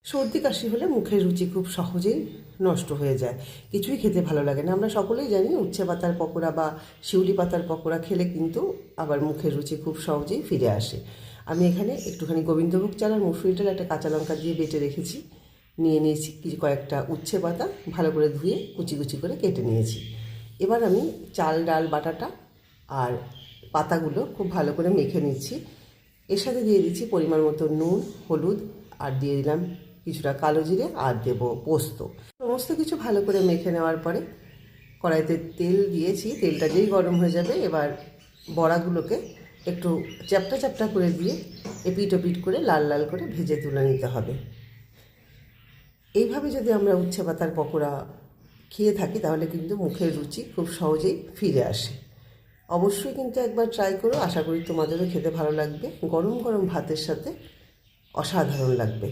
সর্দি কাশি হলে মুখের রুচি খুব সহজেই নষ্ট হয়ে যায়, কিছুই খেতে ভালো লাগে না। আমরা সকলেই জানি উচ্ছে পাতার পকোড়া বা শিউলি পাতার পকোড়া খেলে কিন্তু আবার মুখের রুচি খুব সহজেই ফিরে আসে। আমি এখানে একটুখানি গোবিন্দভোগ চাল আর মুসুরি ডাল, একটা কাঁচা লঙ্কা দিয়ে বেটে রেখেছি। নিয়েছি কয়েকটা উচ্ছে পাতা, ভালো করে ধুয়ে কুচি কুচি করে কেটে নিয়েছি। এবার আমি চাল ডাল বাটাটা আর পাতাগুলো খুব ভালো করে মেখে নিচ্ছি। এর সাথে দিয়ে দিচ্ছি পরিমাণ মতো নুন, হলুদ, আর দিয়ে দিলাম কিছুটা কালো জিরে, আর দেব পোস্ত। সমস্ত কিছু ভালো করে মেখে নেওয়ার পরে কড়াইতে তেল দিয়েছি। তেলটা যেই গরম হয়ে যাবে, এবার বড়াগুলোকে একটু চ্যাপটা চ্যাপটা করে দিয়ে এপিট ওপিট করে লাল লাল করে ভেজে তুলে নিতে হবে। এইভাবে যদি আমরা উচ্ছে পাতার পকোড়া খেয়ে থাকি তাহলে কিন্তু মুখের রুচি খুব সহজেই ফিরে আসে। অবশ্যই কিন্তু একবার ট্রাই করো, আশা করি তোমাদেরও খেতে ভালো লাগবে। গরম গরম ভাতের সাথে অসাধারণ লাগবে।